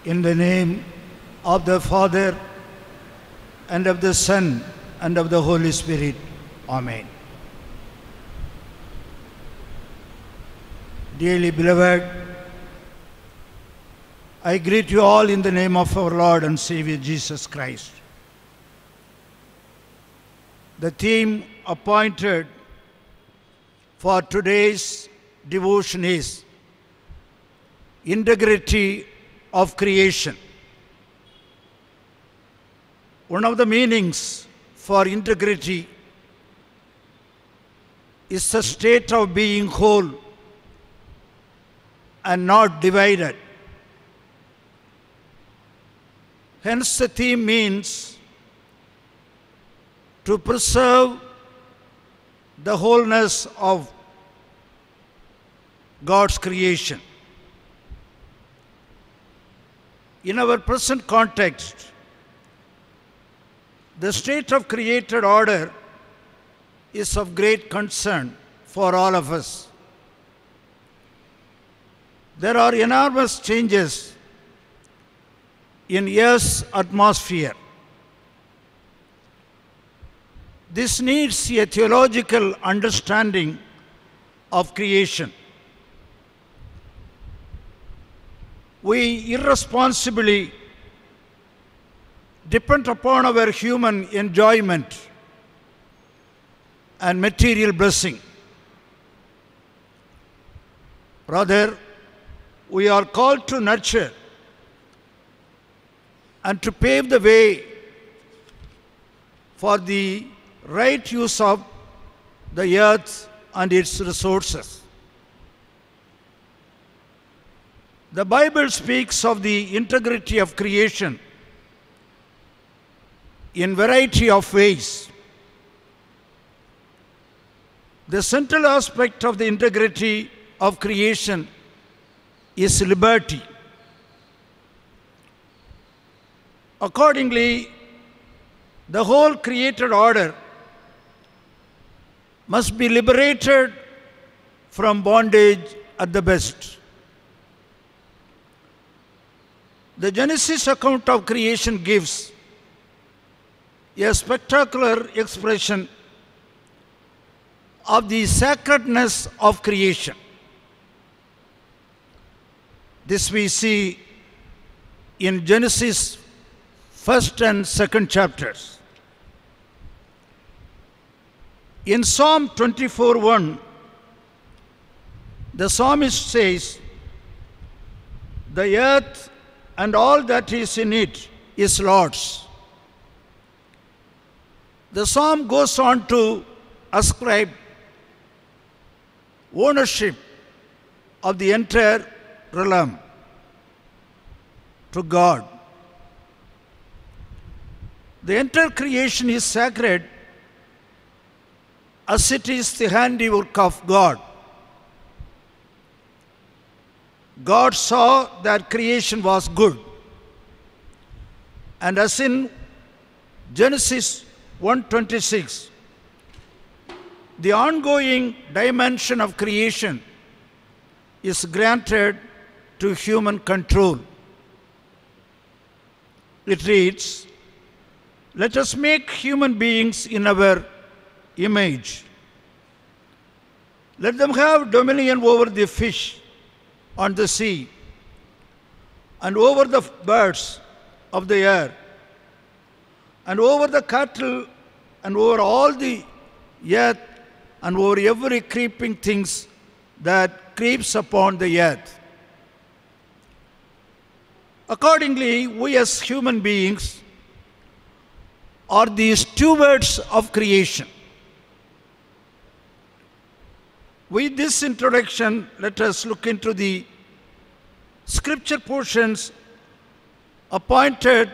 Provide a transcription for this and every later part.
In the name of the Father, and of the Son, and of the Holy Spirit. Amen. Dearly beloved, I greet you all in the name of our Lord and Savior Jesus Christ. The theme appointed for today's devotion is integrity of creation. One of the meanings for integrity is the state of being whole and not divided. Hence the theme means to preserve the wholeness of God's creation. In our present context, the state of created order is of great concern for all of us. There are enormous changes in Earth's atmosphere. This needs a theological understanding of creation. We irresponsibly depend upon our human enjoyment and material blessing. Rather, we are called to nurture and to pave the way for the right use of the earth and its resources. The Bible speaks of the integrity of creation in variety of ways. The central aspect of the integrity of creation is liberty. Accordingly, the whole created order must be liberated from bondage at the best. The Genesis account of creation gives a spectacular expression of the sacredness of creation. This we see in Genesis 1st and 2nd chapters. In Psalm 24:1, the psalmist says, "The earth and all that is in it is Lord's." The psalm goes on to ascribe ownership of the entire realm to God. The entire creation is sacred as it is the handiwork of God. God saw that creation was good. And as in Genesis 1:26, the ongoing dimension of creation is granted to human control. It reads, "Let us make human beings in our image. Let them have dominion over the fish on the sea, and over the birds of the air, and over the cattle, and over all the earth, and over every creeping things that creeps upon the earth." Accordingly, we as human beings are the stewards of creation. With this introduction, let us look into the scripture portions appointed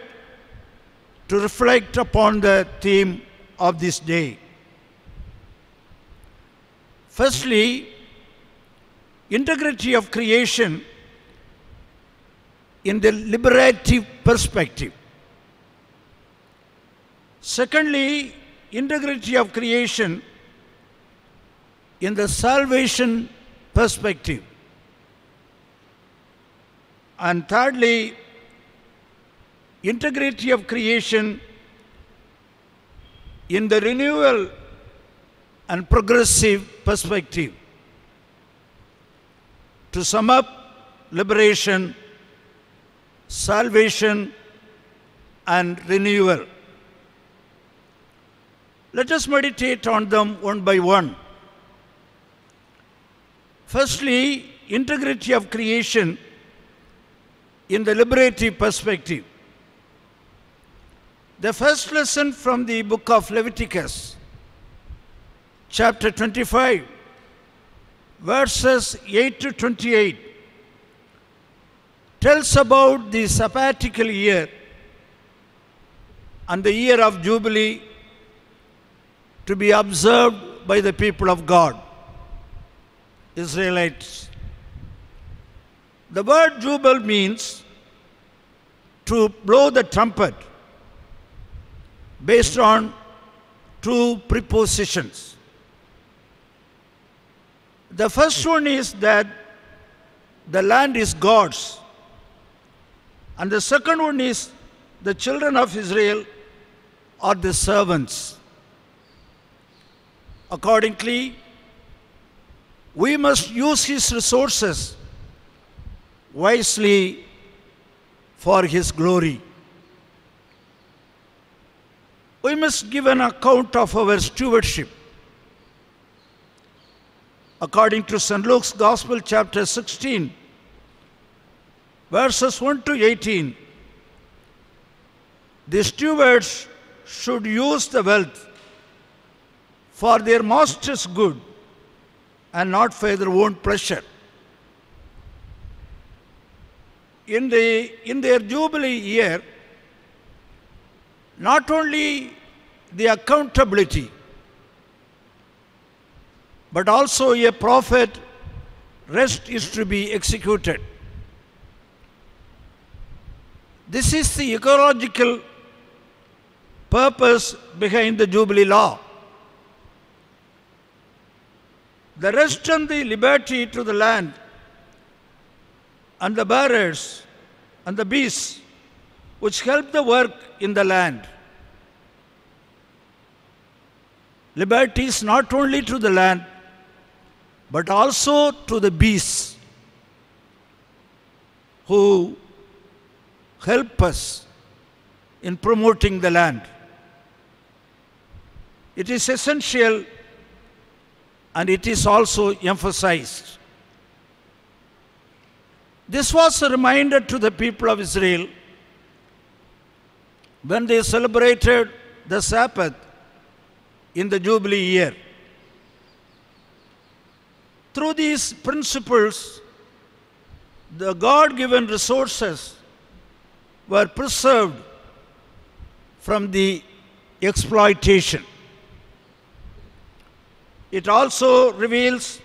to reflect upon the theme of this day. Firstly, integrity of creation in the liberative perspective. Secondly, integrity of creation in the salvation perspective. And thirdly, integrity of creation in the renewal and progressive perspective. To sum up, liberation, salvation, and renewal. Let us meditate on them one by one. Firstly, integrity of creation in the liberative perspective. The first lesson from the book of Leviticus, chapter 25, verses 8 to 28, tells about the sabbatical year and the year of Jubilee to be observed by the people of God, Israelites. The word Jubile means to blow the trumpet, based on two prepositions. The first one is that the land is God's, and the second one is the children of Israel are the servants. Accordingly, we must use His resources wisely for His glory. We must give an account of our stewardship. According to St. Luke's Gospel, chapter 16, verses 1 to 18, the stewards should use the wealth for their master's good and not for their own pleasure. In their Jubilee year, not only the accountability, but also a prophet rest is to be executed. This is the ecological purpose behind the Jubilee law. The rest and the liberty to the land and the bearers and the beasts which help the work in the land. Liberty is not only to the land, but also to the beasts who help us in promoting the land. It is essential and it is also emphasized. This was a reminder to the people of Israel when they celebrated the Sabbath in the Jubilee year. Through these principles, the God-given resources were preserved from the exploitation. It also reveals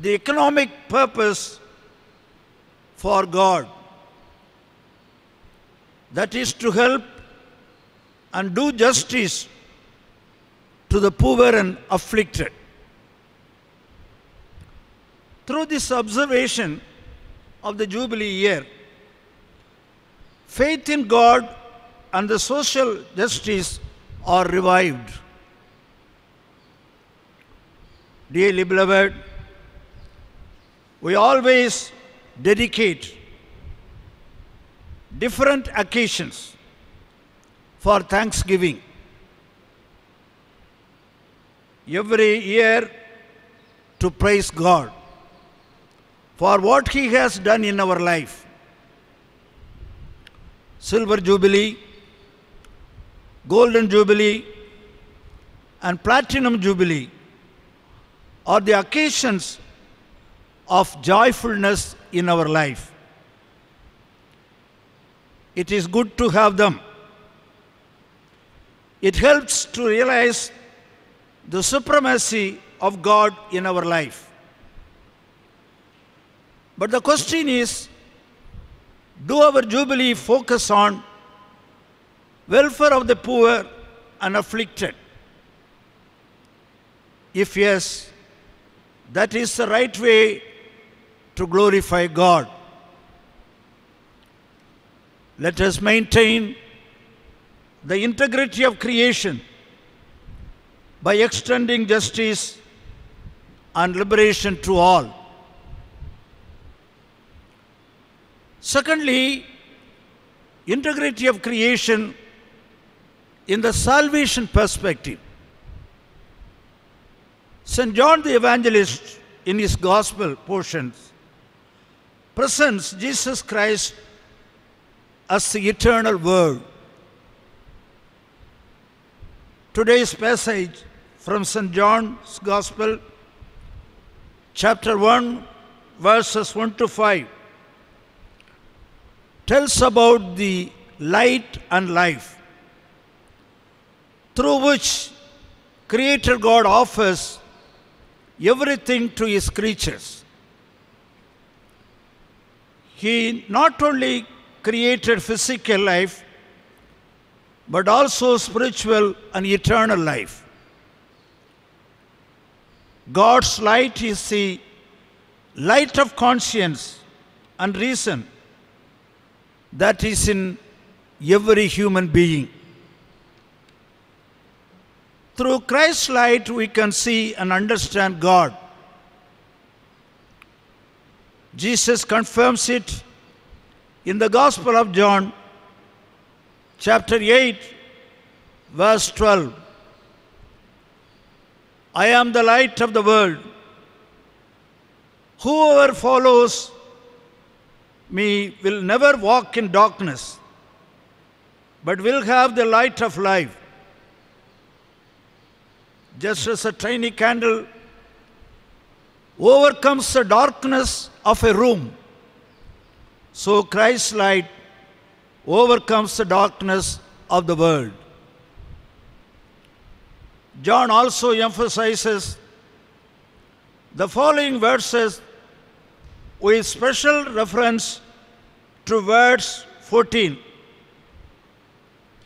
the economic purpose for God, that is to help and do justice to the poor and afflicted. Through this observation of the Jubilee year, faith in God and the social justice are revived. Dearly beloved, we always dedicate different occasions for thanksgiving. Every year to praise God for what He has done in our life. Silver Jubilee, Golden Jubilee, and Platinum Jubilee are the occasions of joyfulness in our life. It is good to have them. It helps to realize the supremacy of God in our life. But the question is, do our Jubilee focus on welfare of the poor and afflicted? If yes, that is the right way to glorify God. Let us maintain the integrity of creation by extending justice and liberation to all. Secondly, integrity of creation in the salvation perspective. St. John the Evangelist, in his Gospel portions, presents Jesus Christ as the eternal Word. Today's passage from St. John's Gospel, chapter 1, verses 1 to 5, tells about the light and life through which Creator God offers everything to His creatures. He not only created physical life, but also spiritual and eternal life. God's light is the light of conscience and reason that is in every human being. Through Christ's light, we can see and understand God. Jesus confirms it in the Gospel of John, chapter 8, verse 12. I am the light of the world. Whoever follows me will never walk in darkness, but will have the light of life. Just as a tiny candle overcomes the darkness of a room, so Christ's light overcomes the darkness of the world. John also emphasizes the following verses with special reference to verse 14,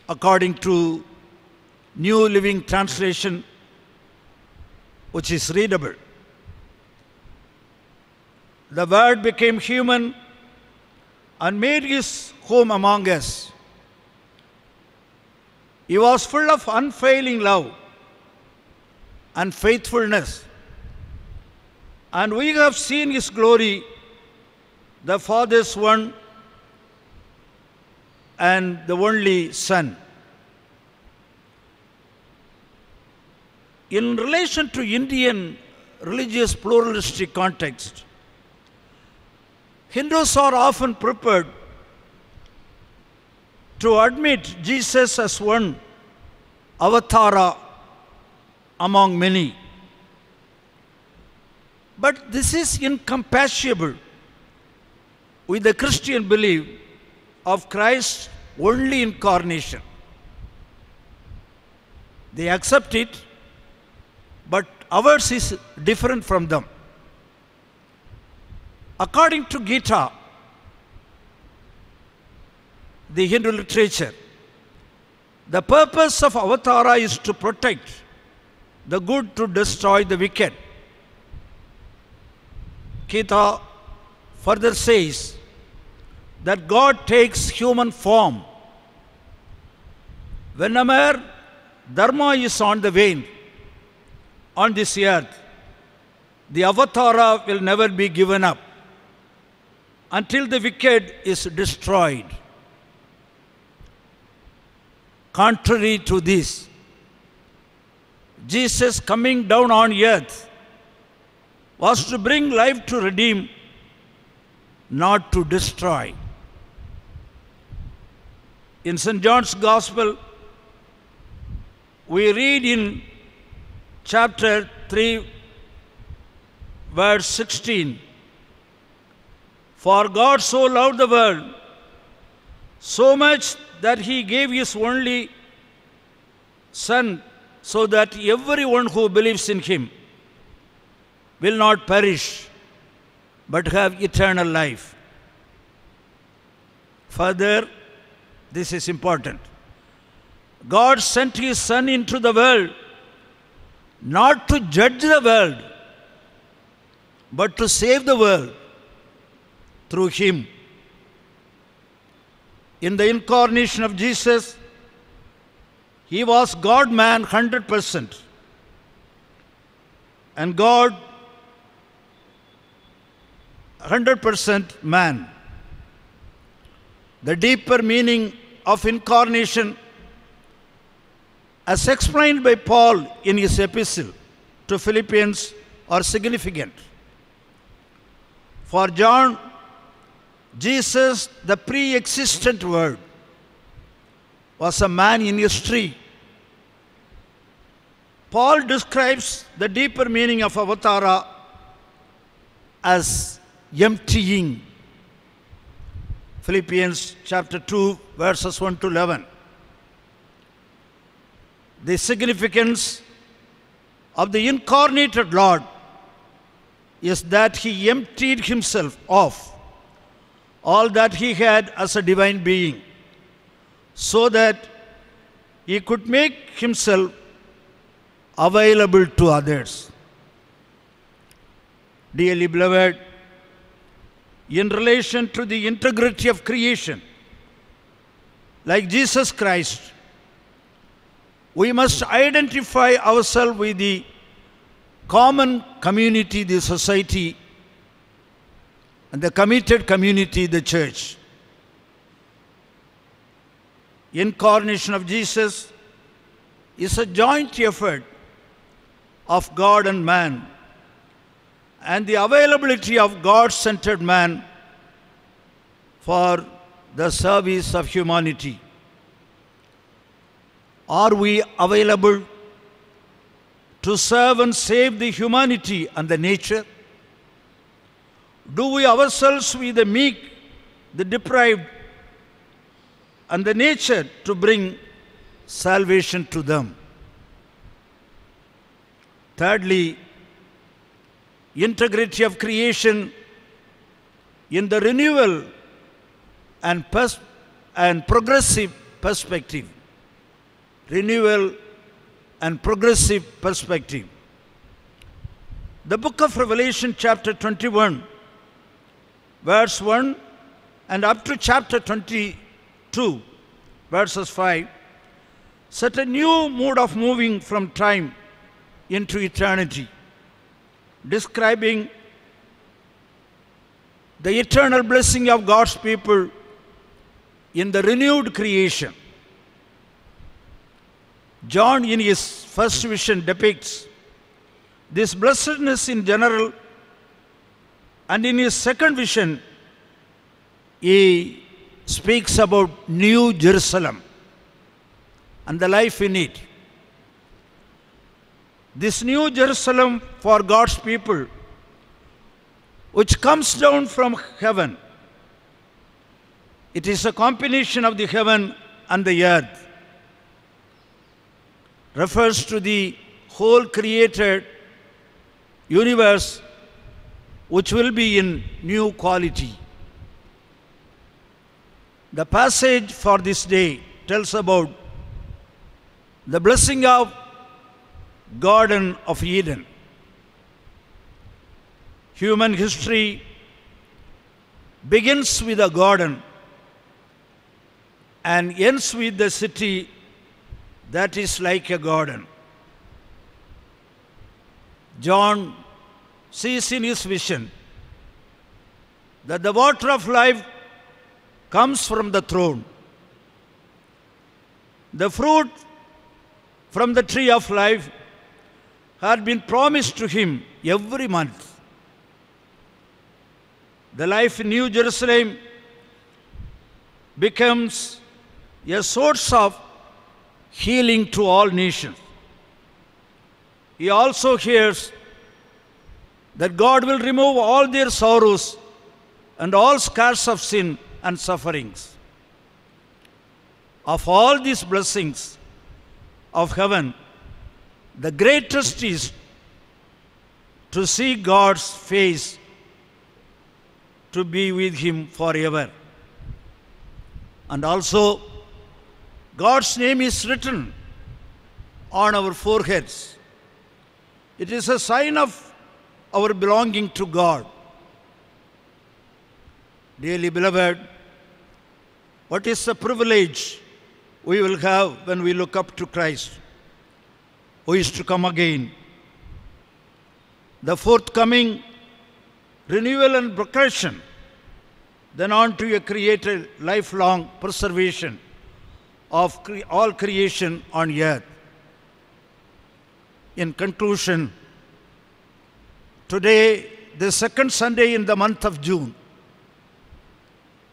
according to New Living Translation, which is readable. The Word became human and made His home among us. He was full of unfailing love and faithfulness, and we have seen His glory, the Father's one and the only Son. In relation to Indian religious pluralistic context, Hindus are often prepared to admit Jesus as one avatara among many. But this is incompatible with the Christian belief of Christ's only incarnation. They accept it, but ours is different from them. According to Gita, the Hindu literature, the purpose of avatara is to protect the good, to destroy the wicked. Gita further says that God takes human form whenever dharma is on the wane on this earth. The avatara will never be given up until the wicked is destroyed. Contrary to this, Jesus coming down on earth was to bring life to redeem, not to destroy. In St. John's Gospel, we read in chapter 3, verse 16, "For God so loved the world, so much that He gave His only Son, so that everyone who believes in Him will not perish, but have eternal life." Further, this is important. God sent His Son into the world not to judge the world, but to save the world through Him. In the incarnation of Jesus, he was God-man 100% and God 100% man. The deeper meaning of incarnation, as explained by Paul in his epistle to Philippians, are significant. For John, Jesus, the pre-existent Word, was a man in history. Paul describes the deeper meaning of avatara as emptying. Philippians chapter 2, verses 1 to 11. The significance of the incarnated Lord is that he emptied himself of all that he had as a divine being, so that he could make himself available to others. Dearly beloved, in relation to the integrity of creation, like Jesus Christ, we must identify ourselves with the common community, the society, and the committed community, the church. Incarnation of Jesus is a joint effort of God and man, and the availability of God-centered man for the service of humanity. Are we available to serve and save the humanity and the nature? Do we ourselves with the meek, the deprived, and the nature to bring salvation to them? Thirdly, integrity of creation in the renewal and progressive perspective. Renewal and progressive perspective. The book of Revelation chapter 21, verse 1 and up to chapter 22, verses 5, set a new mode of moving from time into eternity, describing the eternal blessing of God's people in the renewed creation. John, in his first vision, depicts this blessedness in general, and in his second vision, he speaks about New Jerusalem and the life in it. This New Jerusalem for God's people, which comes down from heaven, it is a combination of the heaven and the earth, refers to the whole created universe, which will be in new quality. The passage for this day tells about the blessing of Garden of Eden. Human history begins with a garden and ends with the city that is like a garden. John sees in his vision that the water of life comes from the throne. The fruit from the tree of life had been promised to him every month. The life in New Jerusalem becomes a source of healing to all nations. He also hears that God will remove all their sorrows and all scars of sin and sufferings. Of all these blessings of heaven, the greatest is to see God's face, to be with him forever. And also, God's name is written on our foreheads. It is a sign of our belonging to God. Dearly beloved, What is the privilege we will have when we look up to Christ, who is to come again? The forthcoming renewal and progression, then on to a created lifelong preservation of all creation on earth. In conclusion, today, the second Sunday in the month of June,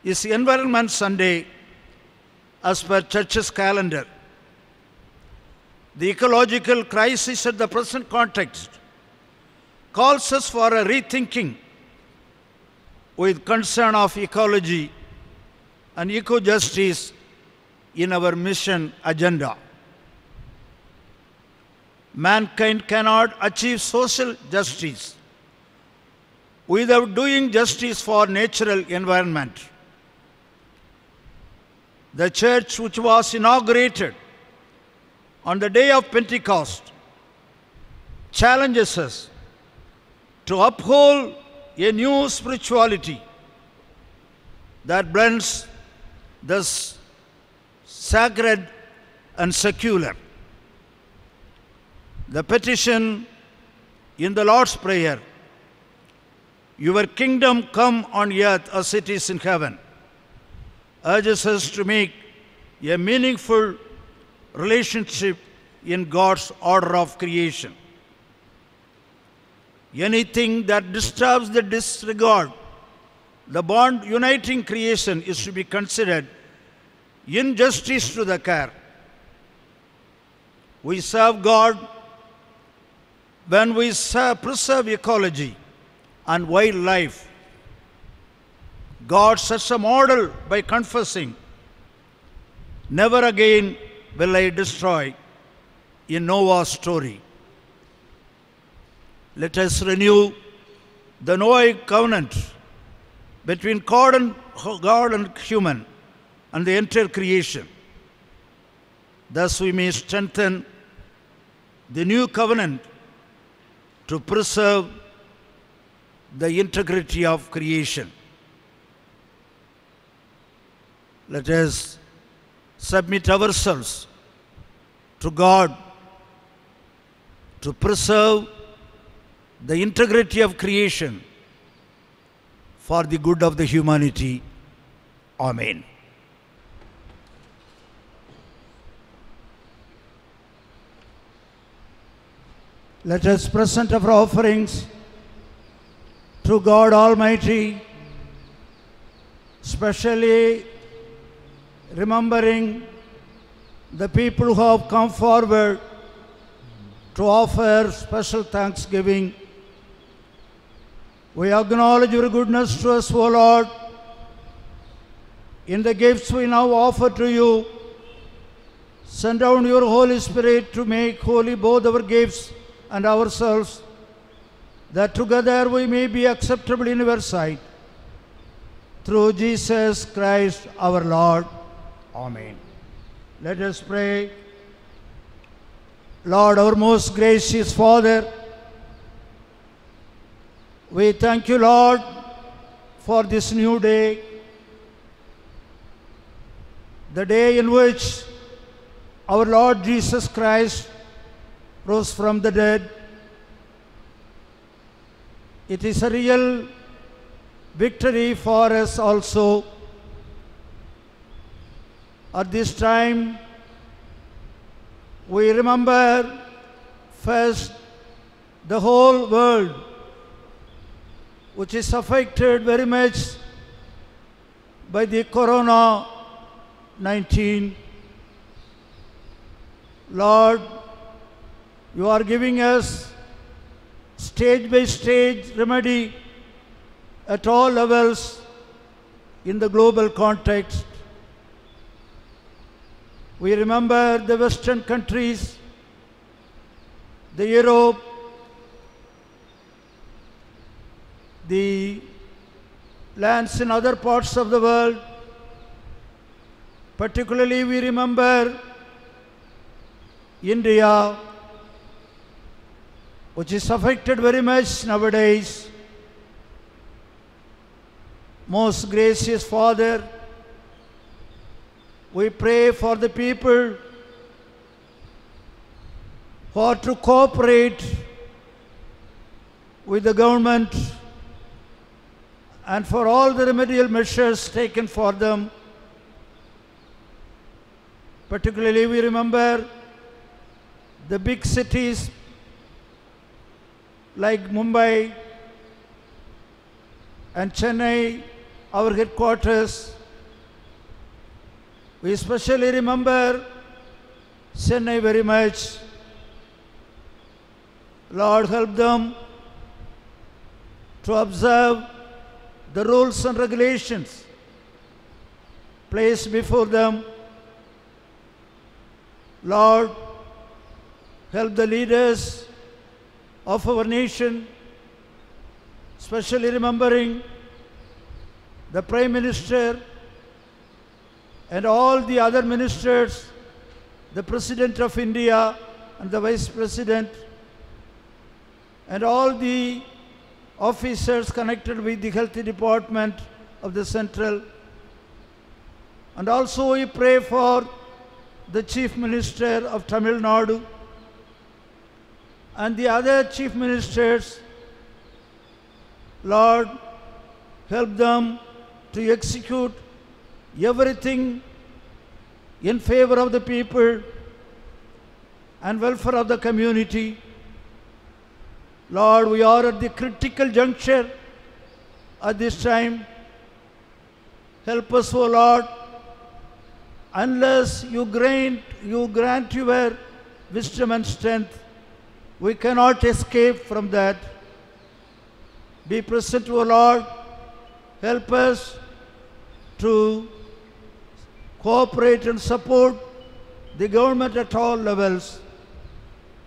is Environment Sunday as per Church's calendar. The ecological crisis at the present context calls us for a rethinking with concern of ecology and eco-justice in our mission agenda. Mankind cannot achieve social justice without doing justice for natural environment. The church, which was inaugurated on the day of Pentecost, challenges us to uphold a new spirituality that blends the sacred and secular. The petition in the Lord's Prayer, "Your kingdom come on earth as it is in heaven," urges us to make a meaningful relationship in God's order of creation. Anything that disturbs the disregard, the bond uniting creation, is to be considered injustice to the care. We serve God when we preserve ecology and wildlife. God sets a model by confessing, "Never again will I destroy," in Noah's story. Let us renew the Noahic covenant between God and human and the entire creation. Thus we may strengthen the new covenant to preserve the integrity of creation. Let us submit ourselves to God to preserve the integrity of creation for the good of the humanity. Amen. Let us present our offerings to God Almighty, especially remembering the people who have come forward to offer special thanksgiving. We acknowledge your goodness to us, O Lord. In the gifts we now offer to you, send down your Holy Spirit to make holy both our gifts and ourselves, that together we may be acceptable in your sight. Through Jesus Christ our Lord. Amen. Let us pray. Lord, our most gracious Father, we thank you, Lord, for this new day, the day in which our Lord Jesus Christ rose from the dead. It is a real victory for us also. At this time, we remember first the whole world, which is affected very much by the Corona-19. Lord, you are giving us stage by stage remedy at all levels in the global context. We remember the Western countries, the Europe, the lands in other parts of the world. Particularly we remember India, which is affected very much nowadays. Most gracious Father, We pray for the people who are to cooperate with the government and for all the remedial measures taken for them. Particularly, we remember the big cities like Mumbai and Chennai, our headquarters. We especially remember Chennai very much. Lord, help them to observe the rules and regulations placed before them. Lord, help the leaders of our nation, especially remembering the Prime Minister and all the other ministers, the President of India and the Vice President, and all the officers connected with the health department of the central. And also we pray for the Chief Minister of Tamil Nadu and the other chief ministers. Lord, help them to execute everything in favor of the people and welfare of the community. Lord, we are at the critical juncture at this time. Help us, O Lord, unless you grant your wisdom and strength, we cannot escape from that. Be present, O Lord. Help us to cooperate and support the government at all levels.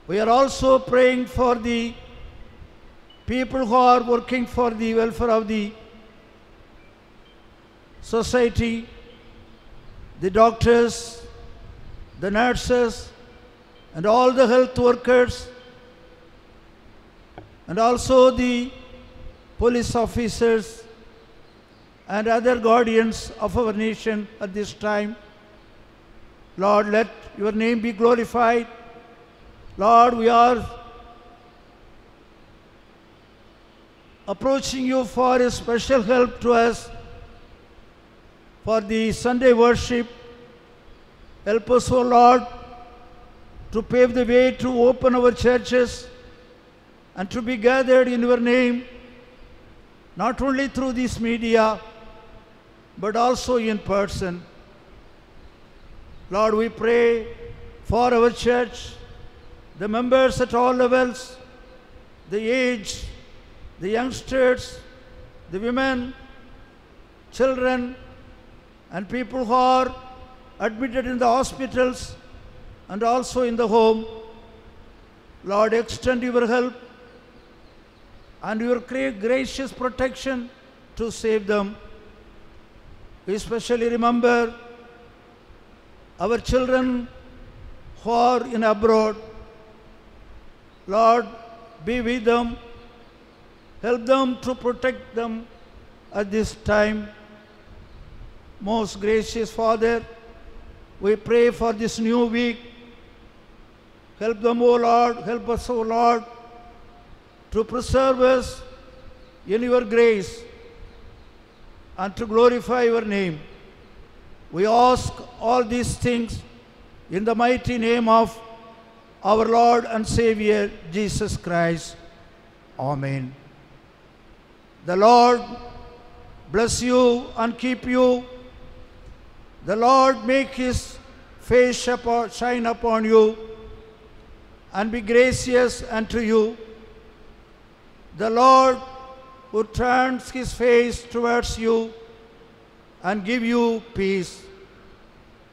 We are also praying for the people who are working for the welfare of the society, the doctors, the nurses, and all the health workers, and also the police officers and other guardians of our nation at this time. Lord, let your name be glorified. Lord, we are approaching you for a special help to us for the Sunday worship. Help us, O Lord, to pave the way to open our churches and to be gathered in your name, not only through this media, but also in person. Lord, we pray for our church, the members at all levels, the aged, the youngsters, the women, children, and people who are admitted in the hospitals and also in the home. Lord, extend your help and your gracious protection to save them. We especially remember our children who are in abroad. Lord, be with them. Help them to protect them at this time. Most gracious Father, we pray for this new week. Help them, O Lord. Help us, O Lord, to preserve us in your grace and to glorify your name. We ask all these things in the mighty name of our Lord and Savior, Jesus Christ. Amen. The Lord bless you and keep you. The Lord make his face shine upon you and be gracious unto you. The Lord who turns his face towards you and give you peace.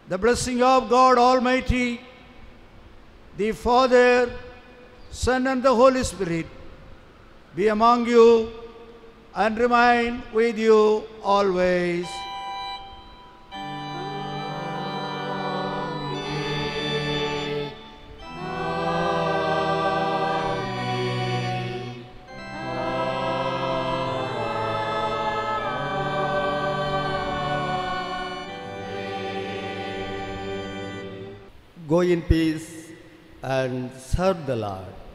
The blessing of God Almighty, the Father, Son, and the Holy Spirit be among you and remain with you always. Go in peace and serve the Lord.